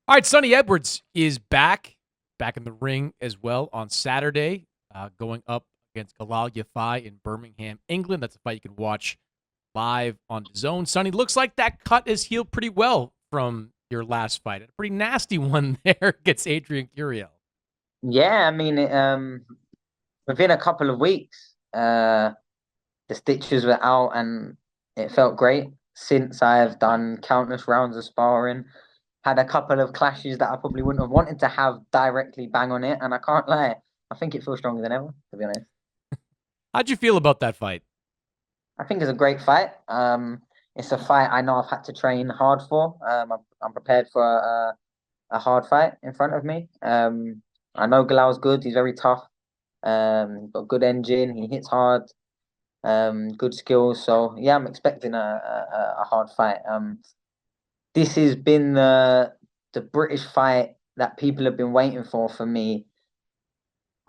All right, Sonny Edwards is back in the ring as well on Saturday, going up against Galal Yafai in Birmingham, England. That's a fight you can watch live on DAZN. Sonny, looks like that cut is healed pretty well from your last fight. A pretty nasty one there against Adrian Curiel. Yeah, I mean, within a couple of weeks, the stitches were out and it felt great. Since I've done countless rounds of sparring, had a couple of clashes that I probably wouldn't have wanted to have directly bang on it, and I can't lie, I think it feels stronger than ever, to be honest. How'd you feel about that fight? I think it's a great fight. It's a fight I know I've had to train hard for. I'm prepared for a hard fight in front of me. I know Galal's good. He's very tough. Got good engine. He hits hard. Good skills. So yeah, I'm expecting a hard fight. This has been the British fight that people have been waiting for me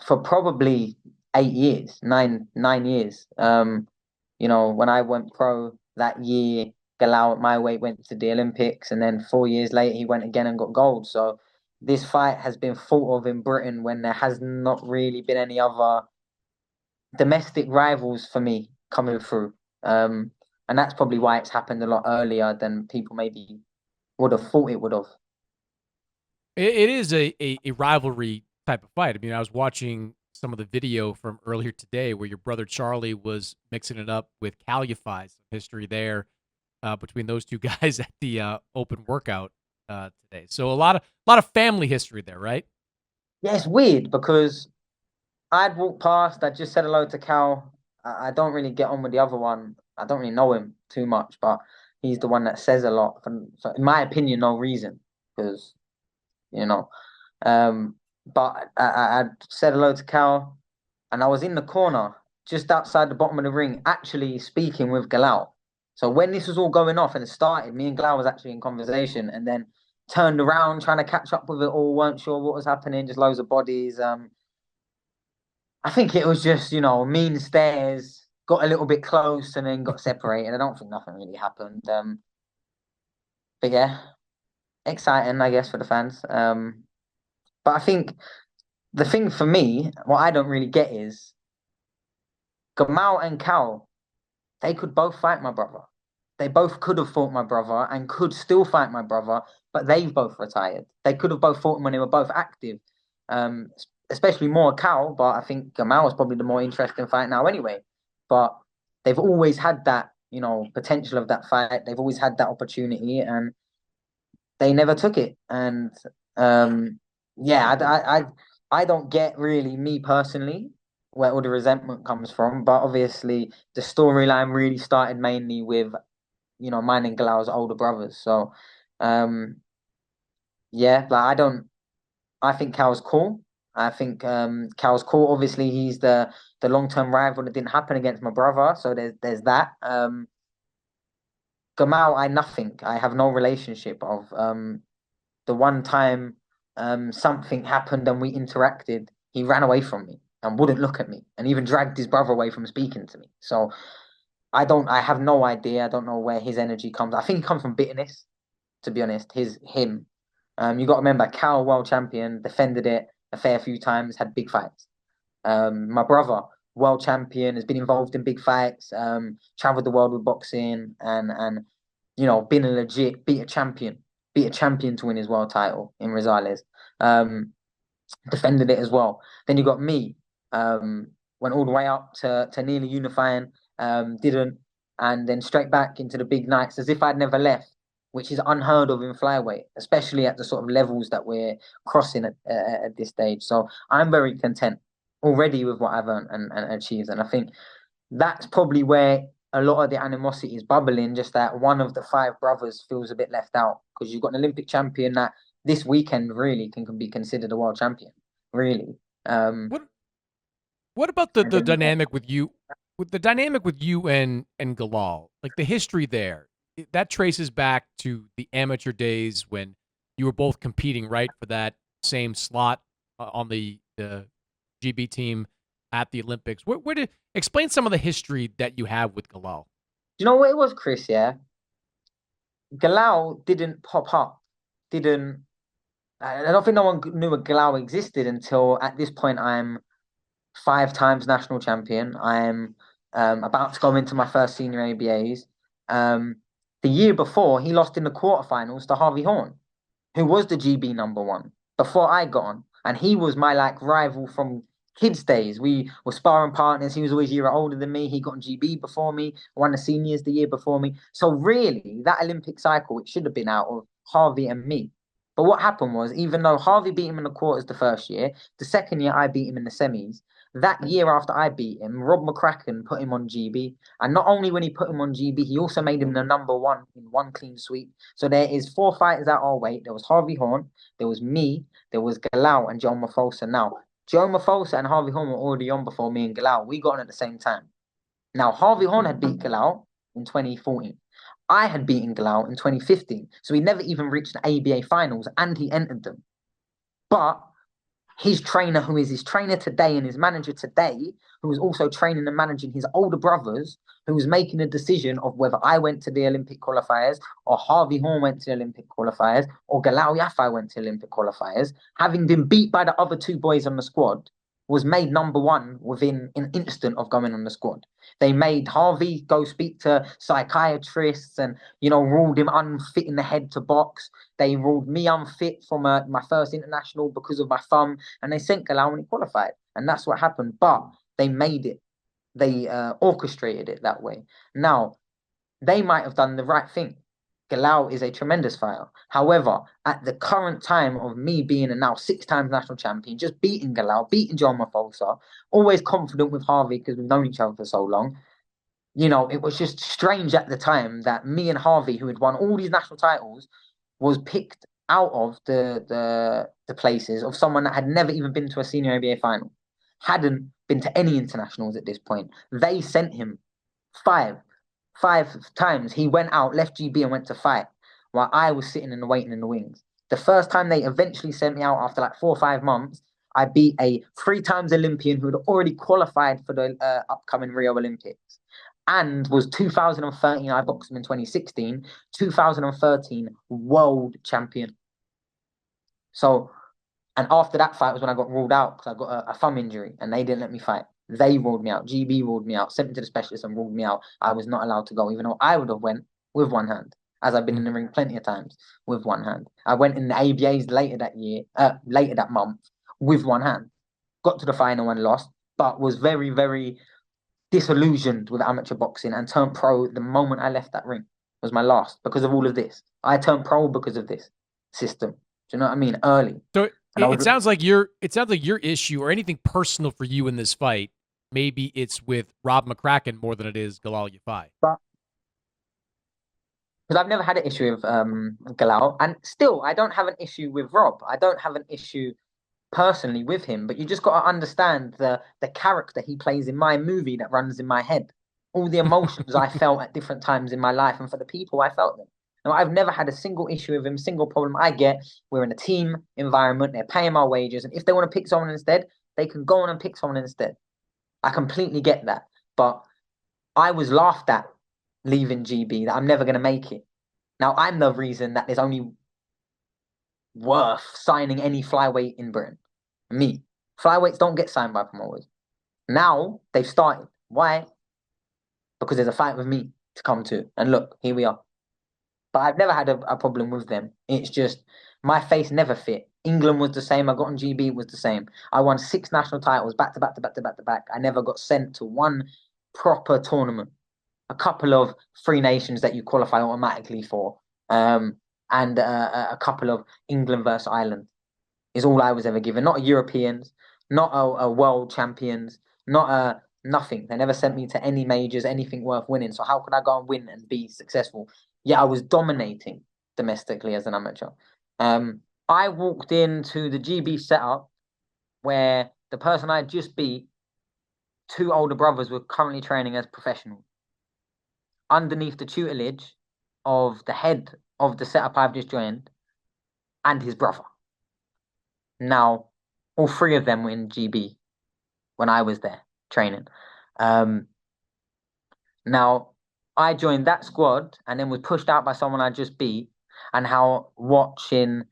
for probably 8 years, nine years. When I went pro that year, Galal at my weight went to the Olympics, and then 4 years later he went again and got gold. So this fight has been thought of in Britain when there has not really been any other domestic rivals for me coming through. And that's probably why it's happened a lot earlier than people maybe would have thought it would have. It is a rivalry type of fight. I mean, I was watching some of the video from earlier today where your brother Charlie was mixing it up with Cal Yafai, some history there between those two guys at the open workout today. So a lot of family history there, right? Yeah, it's weird because I'd walk past, I just said hello to Cal. I don't really get on with the other one. I don't really know him too much, but he's the one that says a lot for in my opinion, no reason. Because, you know. But I said hello to Cal and I was in the corner just outside the bottom of the ring, actually speaking with Galal. So when this was all going off and it started, me and Galal was actually in conversation and then turned around trying to catch up with it all, weren't sure what was happening, just loads of bodies. I think it was just, mean stares, got a little bit close and then got separated. I don't think nothing really happened. But yeah, exciting, I guess, for the fans. But I think the thing for me, what I don't really get is Gamal and Cal, they could both fight my brother. They both could have fought my brother and could still fight my brother, but they've both retired. They could have both fought him when they were both active. Um, Especially more Cal, but I think Gamal is probably the more interesting fight now anyway. But they've always had that, potential of that fight. They've always had that opportunity and they never took it. And yeah, I don't get really me personally where all the resentment comes from, but obviously the storyline really started mainly with mine and Galal's older brothers. So um yeah, like I think Cal's cool. I think Cal's cool. Obviously he's the long-term rival that didn't happen against my brother, so there's that. Gamal, I nothing. I have no relationship of the one time something happened and we interacted, he ran away from me and wouldn't look at me and even dragged his brother away from speaking to me. So I have no idea. I don't know where his energy comes. I think it comes from bitterness, to be honest. Him. You got to remember, Cal, world champion, defended it a fair few times, had big fights. My brother, world champion, has been involved in big fights, traveled the world with boxing, and been a legit beat a champion to win his world title in Rosales. Defended it as well. Then you got me, went all the way up to nearly unifying, didn't, and then straight back into the big nights as if I'd never left, which is unheard of in flyweight, especially at the sort of levels that we're crossing at this stage. So I'm very content already with what I've earned and achieved, and I think that's probably where a lot of the animosity is bubbling. Just that one of the five brothers feels a bit left out because you've got an Olympic champion that this weekend really can be considered a world champion, really. Um, What What about the and dynamic with you, and Galal? Like the history there, that traces back to the amateur days when you were both competing, right, for that same slot on the GB team at the Olympics. Where did explain some of the history that you have with Galal? you know what it was, Chris? Yeah, Galal didn't pop up, didn't. I don't think no one knew a Galal existed until at this point I'm 5 times national champion. I'm about to go into my first senior ABAs. Um, the year before, he lost in the quarterfinals to Harvey Horn, who was the GB number one before I got on. And he was my like rival from kids' days. We were sparring partners. He was always a year older than me. He got on GB before me, won the seniors the year before me. So really, that Olympic cycle, it should have been out of Harvey and me. But what happened was, even though Harvey beat him in the quarters the first year, the second year I beat him in the semis. That year after I beat him, Rob McCracken put him on GB. And not only when he put him on GB, he also made him the number one in one clean sweep. So there is 4 fighters at our weight. There was Harvey Horn, there was me, there was Galal and Joe Mafosa. Now, Joe Mafosa and Harvey Horn were already on before me and Galal. We got on at the same time. Now, Harvey Horn had beat Galal in 2014. I had beaten Galal in 2015. So he never even reached the ABA finals and he entered them. But his trainer, who is his trainer today and his manager today, who was also training and managing his older brothers, who was making a decision of whether I went to the Olympic qualifiers or Harvey Horn went to the Olympic qualifiers or Galal Yafai went to the Olympic qualifiers, having been beat by the other two boys on the squad, was made number one within an instant of going on the squad. They made Harvey go speak to psychiatrists and, ruled him unfit in the head to box. They ruled me unfit from my first international because of my thumb, and they sent Galal when he qualified. And that's what happened. But they made it, they orchestrated it that way. Now, they might have done the right thing. Galal is a tremendous fighter. However, at the current time of me being a now 6 times national champion, just beating Galal, beating John Mafosa, always confident with Harvey because we've known each other for so long. It was just strange at the time that me and Harvey, who had won all these national titles, was picked out of the places of someone that had never even been to a senior ABA final, hadn't been to any internationals at this point. They sent him five five times. He went out, left GB, and went to fight, while I was sitting and waiting in the wings. The first time they eventually sent me out after like 4 or 5 months, I beat a 3 times Olympian who had already qualified for the upcoming Rio Olympics and was 2013. I boxed him in 2016, 2013 world champion. So, and after that fight was when I got ruled out because I got a thumb injury and they didn't let me fight. They ruled me out. GB ruled me out, sent me to the specialist and ruled me out. I was not allowed to go, even though I would have went with one hand, as I've been in the ring plenty of times with one hand. I went in the ABAs later that year, later that month, with one hand. Got to the final and lost, but was very, very disillusioned with amateur boxing and turned pro the moment I left that ring. Was my last because of all of this. I turned pro because of this system. Do you know what I mean? Early. So And I it was sounds like your issue or anything personal for you in this fight. Maybe it's with Rob McCracken more than it is Galal Yafai. but because I've never had an issue with Galal, and still I don't have an issue with Rob. I don't have an issue personally with him, but you just got to understand the character he plays in my movie that runs in my head. All the emotions I felt at different times in my life, and for the people I felt them. Now, I've never had a single issue with him, single problem I get. We're in a team environment, they're paying my wages, and if they want to pick someone instead, they can go on and pick someone instead. I completely get that. But I was laughed at leaving GB that I'm never going to make it. Now, I'm the reason that there's only worth signing any flyweight in Britain. Me. Flyweights don't get signed by promoters. Now they've started. Why? Because there's a fight with me to come to. And look, here we are. But I've never had a problem with them. It's just my face never fit. England was the same. I got on GB, it was the same. I won 6 national titles back to back to back to back to back. I never got sent to one proper tournament. A couple of free nations that you qualify automatically for. And a couple of England versus Ireland is all I was ever given. Not a Europeans, not a world champions, not a nothing. They never sent me to any majors, anything worth winning. So how could I go and win and be successful? Yeah, I was dominating domestically as an amateur. I walked into the GB setup where the person I just beat, 2 older brothers were currently training as professionals underneath the tutelage of the head of the setup I've just joined and his brother. Now, all 3 of them were in GB when I was there training. Now, I joined that squad and then was pushed out by someone I just beat, and how watching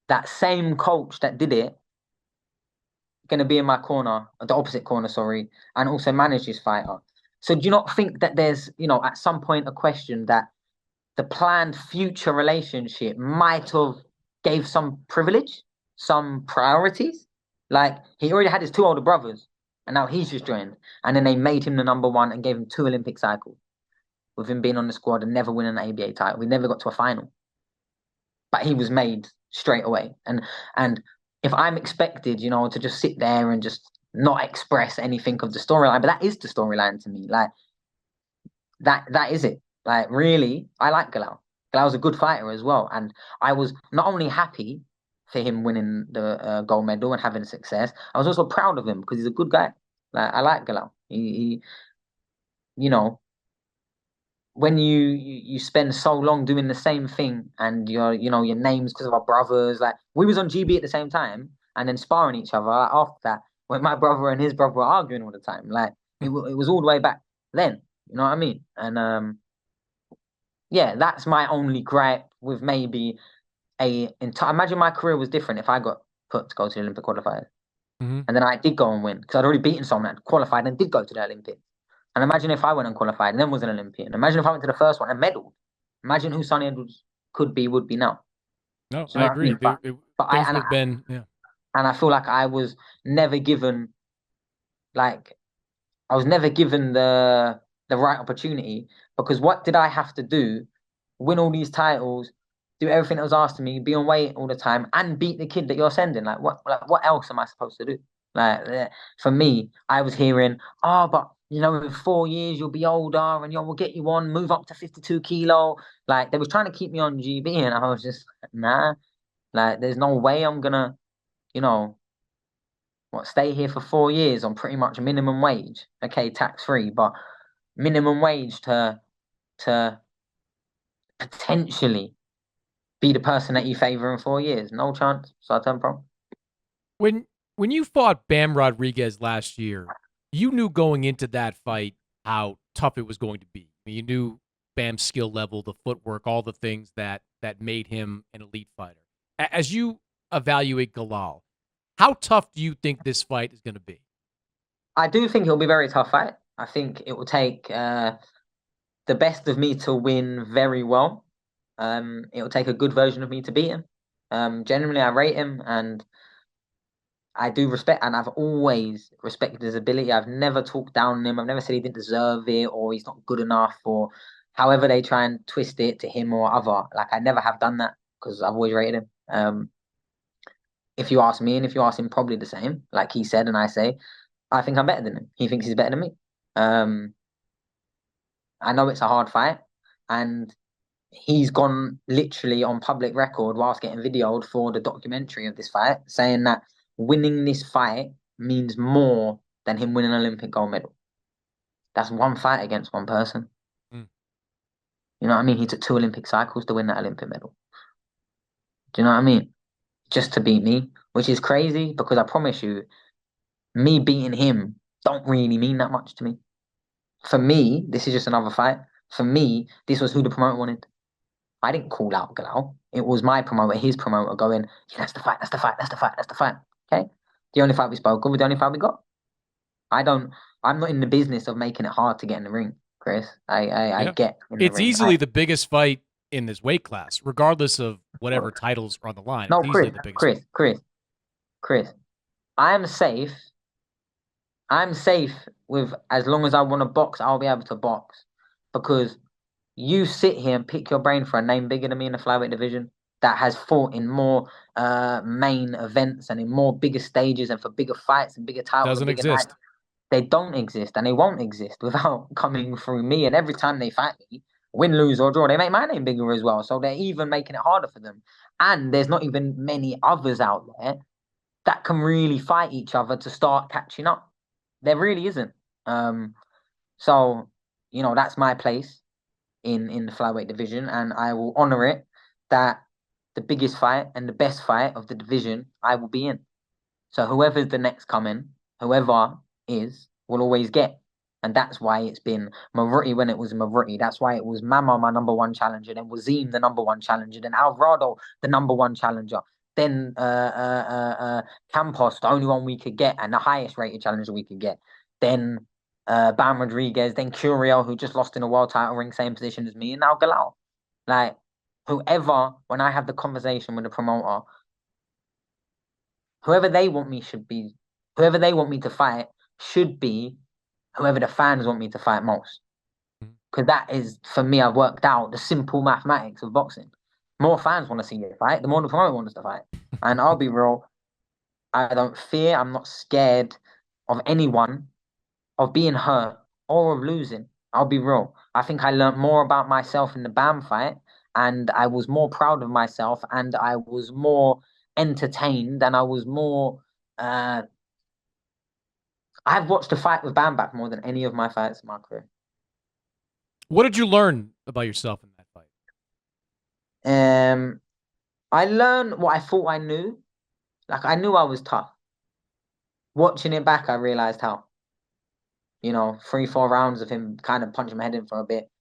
that same coach that did it going to be in my corner, the opposite corner, sorry, and also manage this fighter. So do you not think that there's, at some point a question that the planned future relationship might have gave some privilege, some priorities? Like he already had his two older brothers, and now he's just joined, and then they made him the number one and gave him two Olympic cycles with him being on the squad and never winning an ABA title. We never got to a final, but he was made straight away. And if I'm expected, to just sit there and just not express anything of the storyline, but that is the storyline to me. Like that is it. Like really, I like Galal. Galal's a good fighter as well, and I was not only happy for him winning the gold medal and having success, I was also proud of him because he's a good guy. Like I like Galal. He you know, when you spend so long doing the same thing and your names because of our brothers, like we was on GB at the same time and then sparring each other after that when my brother and his brother were arguing all the time. Like it was all the way back then. You know what I mean? And yeah, that's my only gripe with maybe a entire. Imagine my career was different if I got put to go to the Olympic qualifiers Mm-hmm. and then I did go and win because I'd already beaten someone that qualified and did go to the Olympics. And imagine if I went and qualified and then was an Olympian. Imagine if I went to the first one and medaled. Imagine who Sonny Edwards would be now. No, Do you I know what I agree. mean? But I Things would have been, yeah. and I feel like I was never given like I was never given the right opportunity because what did I have to do? Win all these titles, do everything that was asked of me, be on weight all the time, and beat the kid that you're sending. What else am I supposed to do? For me, I was hearing, oh, but in 4 years you'll be older and we'll get you on, move up to 52 kilo. Like they was trying to keep me on GB, and I was just nah. Like there's no way I'm gonna, you know, stay here for 4 years on pretty much minimum wage. Okay, tax free, but minimum wage to potentially be the person that you favor in 4 years. No chance. So I turn pro. When when you fought Bam Rodriguez last year, you knew going into that fight how tough it was going to be. You knew Bam's skill level, the footwork, all the things that made him an elite fighter. As you evaluate Galal, how tough do you think this fight is going to be? I do think it'll be a very tough fight. I think it will take the best of me to win very well. It will take a good version of me to beat him. Generally, I rate him and I do respect, and I've always respected his ability. I've never talked down on him. I've never said he didn't deserve it or he's not good enough or however they try and twist it to him or other. Like I never have done that because I've always rated him. If you ask me and if you ask him, probably the same. Like he said, and I say, I think I'm better than him. He thinks he's better than me. Um, I know it's a hard fight, and he's gone literally on public record whilst getting videoed for the documentary of this fight, saying that winning this fight means more than him winning an Olympic gold medal. That's one fight against one person. Mm. You know what I mean? He took two Olympic cycles to win that Olympic medal. Do you know what I mean? Just to beat me, which is crazy because I promise you, me beating him don't really mean that much to me. For me, this is just another fight. For me, this was who the promoter wanted. I didn't call out Galal. It was my promoter, his promoter, going, yeah, that's the fight, that's the fight, that's the fight, that's the fight. Okay? The only fight we spoke of, the only fight we got. I don't, I'm not in the business of making it hard to get in the ring, Chris. I Yeah. get in the It's ring. easily the biggest fight in this weight class, regardless of whatever titles are on the line. No, It's easily the biggest fight. Chris. I'm safe. I'm safe with as long as I want to box, I'll be able to box. Because you sit here and pick your brain for a name bigger than me in the flyweight division that has fought in more main events and in more bigger stages and for bigger fights and bigger titles and Doesn't bigger nights. exist. They don't exist and they won't exist without coming through me. And every time they fight me, win, lose, or draw, they make my name bigger as well. So they're even making it harder for them. And there's not even many others out there that can really fight each other to start catching up. There really isn't. So, that's my place in the flyweight division, and I will honor it that the biggest fight and the best fight of the division I will be in. So whoever's the next coming, whoever is, will always get. And that's why it's been Maruti when it was Maruti. That's why it was Mama, my number one challenger, then Wazim, the number one challenger, then Alvarado, the number one challenger. then Campos, the only one we could get, and the highest rated challenger we could get. Then Bam Rodriguez, then Curiel, who just lost in a world title ring, same position as me, and now Galal. Like, whoever, when I have the conversation with the promoter, whoever they want me should be, whoever they want me to fight should be whoever the fans want me to fight most. Because that is, for me, I've worked out the simple mathematics of boxing. More fans want to see you fight, the more the promoter wants to fight. And I'll be real, I don't fear, I'm not scared of anyone, of being hurt or of losing. I'll be real. I think I learned more about myself in the BAM fight, and I was more proud of myself, and I was more entertained, and I was more. I've watched a fight with Bam back more than any of my fights in my career. What did you learn about yourself in that fight? I learned what I thought I knew. Like I knew I was tough. Watching it back, I realized how. 3, 4 rounds of him kind of punching my head in for a bit.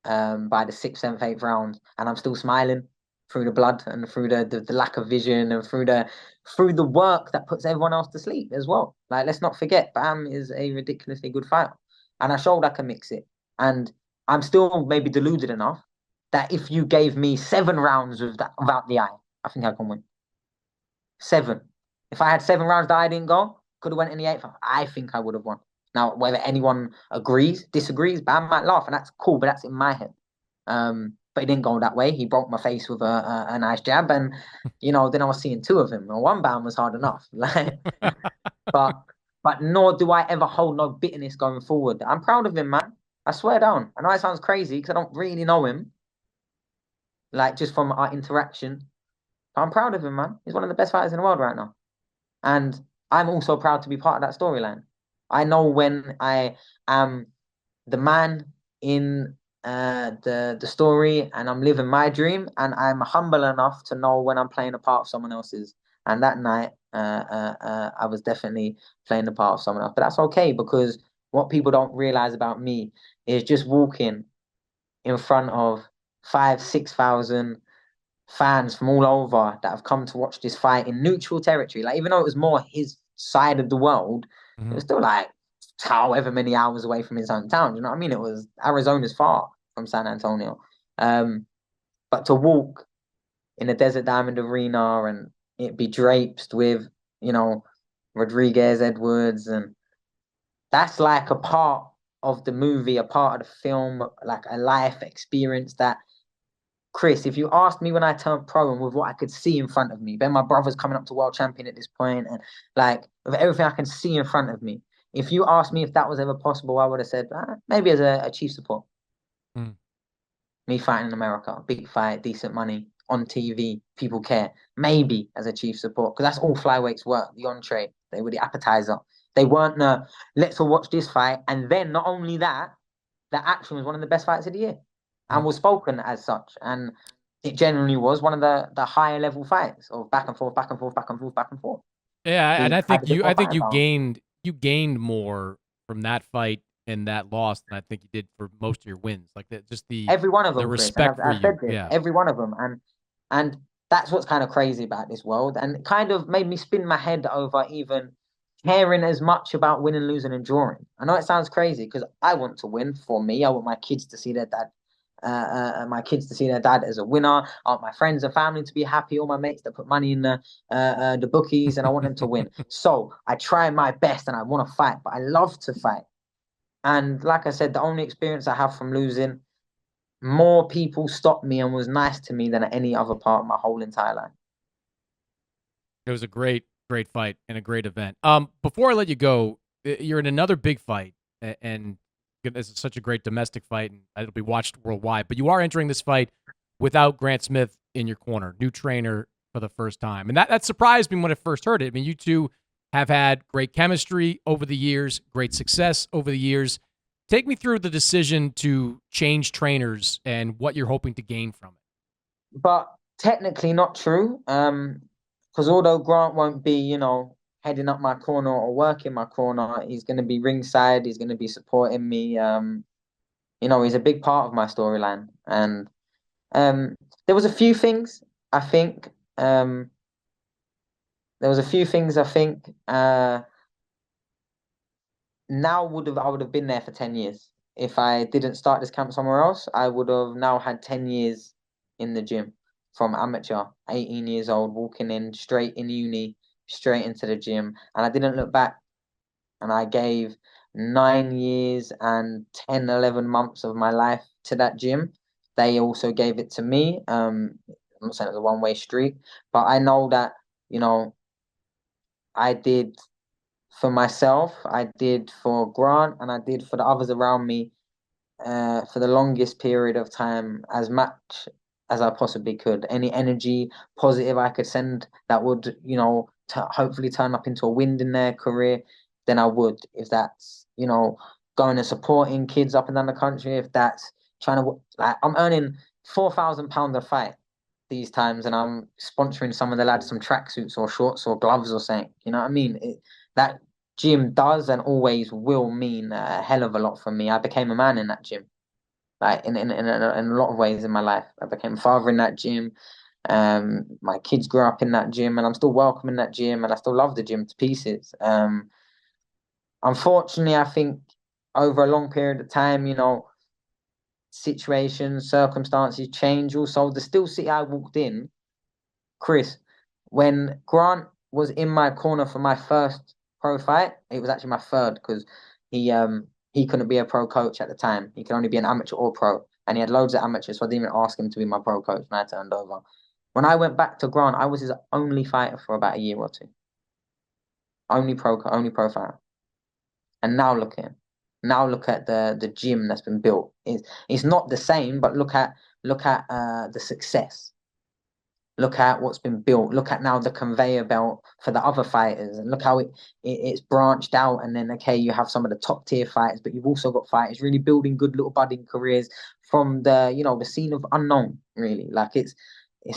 By the sixth, seventh, eighth round, and I'm still smiling through the blood and through the lack of vision and through the work that puts everyone else to sleep as well. Like let's not forget, Bam is a ridiculously good fighter, and I showed I can mix it. And I'm still maybe deluded enough that if you gave me 7 rounds of that without the eye, I think I can win. 7. If I had 7 rounds that I didn't go, could have went in the eighth. I think I would have won. Now, whether anyone agrees, disagrees, Bam might laugh, and that's cool, but that's in my head. But it didn't go that way. He broke my face with a nice jab, and then I was seeing 2 of him. And one Bam was hard enough, like, but nor do I ever hold no bitterness going forward. I'm proud of him, man. I swear down. I know it sounds crazy because I don't really know him, like just from our interaction. But I'm proud of him, man. He's one of the best fighters in the world right now, and I'm also proud to be part of that storyline. I know when I am the man in the story and I'm living my dream, and I'm humble enough to know when I'm playing a part of someone else's. And that night, I was definitely playing the part of someone else. But that's okay because what people don't realize about me is just walking in front of 5, 6 thousand fans from all over that have come to watch this fight in neutral territory. Like even though it was more his side of the world, it was still like however many hours away from his hometown. You know what I mean? It was Arizona's far from San Antonio. But to walk in a Desert Diamond Arena and it be draped with, Rodriguez, Edwards, and that's like a part of the movie, a part of the film, like a life experience that Chris, if you asked me when I turned pro and with what I could see in front of me, then my brother's coming up to world champion at this point, and like with everything I can see in front of me, if you asked me if that was ever possible, I would have said maybe as a chief support. Mm. Me fighting in America, big fight, decent money on TV, people care. Maybe as a chief support because that's all flyweights were. The entree, they were the appetizer. They weren't the let's all watch this fight, and then not only that, the action was one of the best fights of the year and was spoken as such. And it generally was one of the higher level fights of back and forth, back and forth, back and forth, back and forth. Yeah, and Who I had think a bit you more I think fighting you power. gained more from that fight and that loss than I think you did for most of your wins. Like that, just Every one of the them, Chris, and respect for I've said you. this. Yeah. Every one of them, and that's what's kind of crazy about this world, and it kind of made me spin my head over even caring as much about winning, losing, and drawing. I know it sounds crazy because I want to win for me. I want my kids to see their dad. As a winner. I want my friends and family to be happy. All my mates that put money in the bookies, and I want them to win. So I try my best, and I want to fight, but I love to fight. And like I said, the only experience I have from losing, more people stopped me and was nice to me than at any other part of my whole entire life. It was a great fight and a great event. Before I let you go, you're in another big fight, and this is such a great domestic fight, and it'll be watched worldwide. But you are entering this fight without Grant Smith in your corner, new trainer for the first time, and that surprised me when I first heard it. I mean, you two have had great chemistry over the years, great success over the years. Take me through the decision to change trainers and what you're hoping to gain from it. But technically not true. Because although Grant won't be, heading up my corner or working my corner, he's going to be ringside. He's going to be supporting me. He's a big part of my storyline. And there was a few things I think. there was a few things I think now I would have been there for 10 years. If I didn't start this camp somewhere else, I would have now had 10 years in the gym from amateur, 18 years old, walking in straight in uni, straight into the gym. And I didn't look back, and I gave 9 years and 10, 11 months of my life to that gym. They also gave it to me. I'm not saying it was a one-way street, but I know that, you know, I did for myself, I did for Grant, and I did for the others around me for the longest period of time, as much as I possibly could. Any energy positive I could send that would, hopefully turn up into a wind in their career, then I would. If that's, going and supporting kids up and down the country, if that's trying to, like, I'm earning £4,000 a fight these times, and I'm sponsoring some of the lads some tracksuits or shorts or gloves or something. You know what I mean? That gym does and always will mean a hell of a lot for me. I became a man in that gym, like in a lot of ways in my life. I became a father in that gym. My kids grew up in that gym, and I'm still welcome in that gym, and I still love the gym to pieces. Unfortunately, I think over a long period of time, situations, circumstances change. Also, the Still City I walked in, Chris, when Grant was in my corner for my first pro fight, it was actually my third because he couldn't be a pro coach at the time. He could only be an amateur or pro, and he had loads of amateurs, so I didn't even ask him to be my pro coach when I turned over. When I went back to Grant, I was his only fighter for about a year or two. Only pro fighter. And now look at him. Now look at the gym that's been built. It's not the same, but look at the success. Look at what's been built. Look at now the conveyor belt for the other fighters, and look how it's branched out. And then, okay, you have some of the top tier fighters, but you've also got fighters really building good little budding careers from the scene of unknown. Really, like it's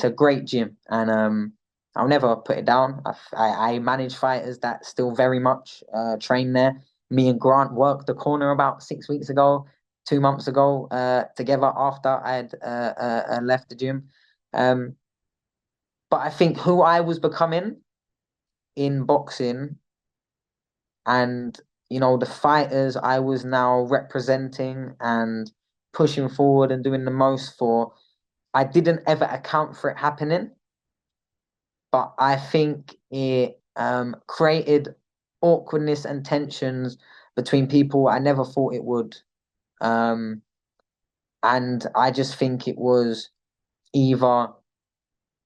a great gym, and I'll never put it down. I manage fighters that still very much train there. Me and Grant worked the corner about 6 weeks ago, 2 months ago, together after I had left the gym. Um, but I think who I was becoming in boxing, and the fighters I was now representing and pushing forward and doing the most for, I didn't ever account for it happening, but I think it created awkwardness and tensions between people I never thought it would. Um, and I just think it was either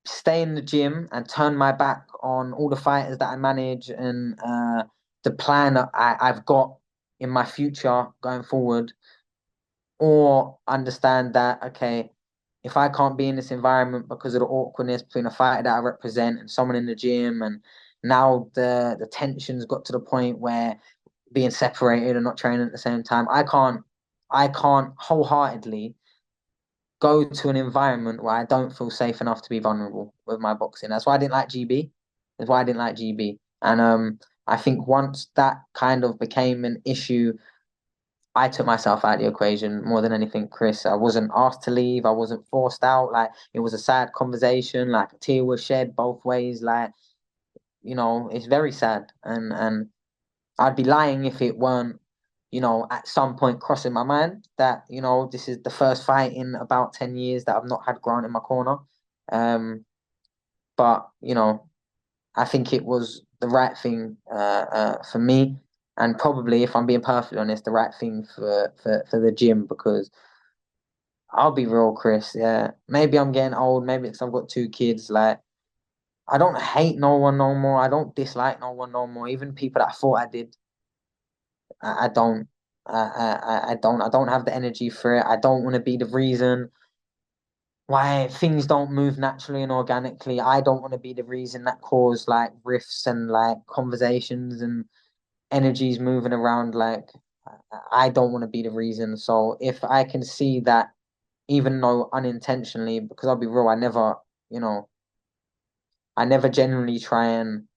stay in the gym and turn my back on all the fighters that I manage and the plan that I've got in my future going forward, or understand that, okay, if I can't be in this environment because of the awkwardness between a fighter that I represent and someone in the gym, and now the tensions got to the point where being separated and not training at the same time, I can't wholeheartedly go to an environment where I don't feel safe enough to be vulnerable with my boxing. That's why I didn't like GB. That's why I didn't like GB. And I think once that kind of became an issue, I took myself out of the equation more than anything, Chris. I wasn't asked to leave. I wasn't forced out. Like, it was a sad conversation. Like, a tear was shed both ways. Like, it's very sad. And I'd be lying if it weren't, at some point crossing my mind that, this is the first fight in about 10 years that I've not had Grant in my corner. Um, but, I think it was the right thing for me. And probably, if I'm being perfectly honest, the right thing for the gym, because I'll be real, Chris. Yeah, maybe I'm getting old. Maybe it's 'cause I've got two kids. Like, I don't hate no one no more. I don't dislike no one no more. Even people that I thought I did. I don't. I don't have the energy for it. I don't want to be the reason why things don't move naturally and organically. I don't want to be the reason that cause like rifts and like conversations and energies moving around. Like, I don't want to be the reason. So if I can see that, even though unintentionally, because I'll be real, you know, I never generally try and,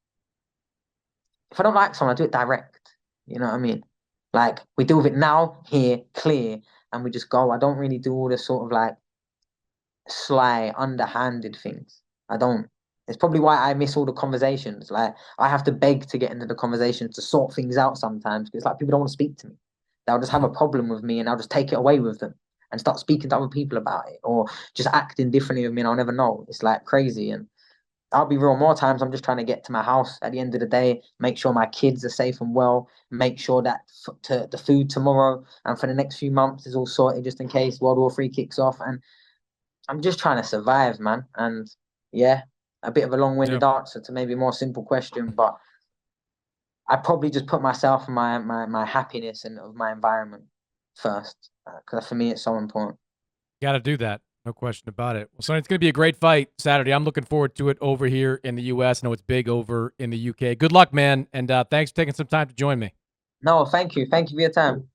if I don't like someone, I do it direct. You know what I mean? Like, we deal with it now, here, clear, and we just go. I don't really do all this sort of like sly, underhanded things. I don't. It's probably why I miss all the conversations. Like I have to beg to get into the conversations to sort things out sometimes. It's like people don't want to speak to me. They'll just have a problem with me and I'll just take it away with them and start speaking to other people about it or just acting differently with me and I'll never know. It's like crazy. And I'll be real, more times I'm just trying to get to my house at the end of the day, make sure my kids are safe and well, make sure that the food tomorrow and for the next few months is all sorted just in case World War III kicks off. And I'm just trying to survive, man. And yeah, a bit of a Yeah. long-winded answer to maybe a more simple question, but I probably just put myself and my happiness and of my environment first because for me it's so important. Got to do that. No question about it. Well, Sonny, it's going to be a great fight Saturday. I'm looking forward to it over here in the U.S. I know it's big over in the U.K. Good luck, man. And thanks for taking some time to join me. No, thank you for your time.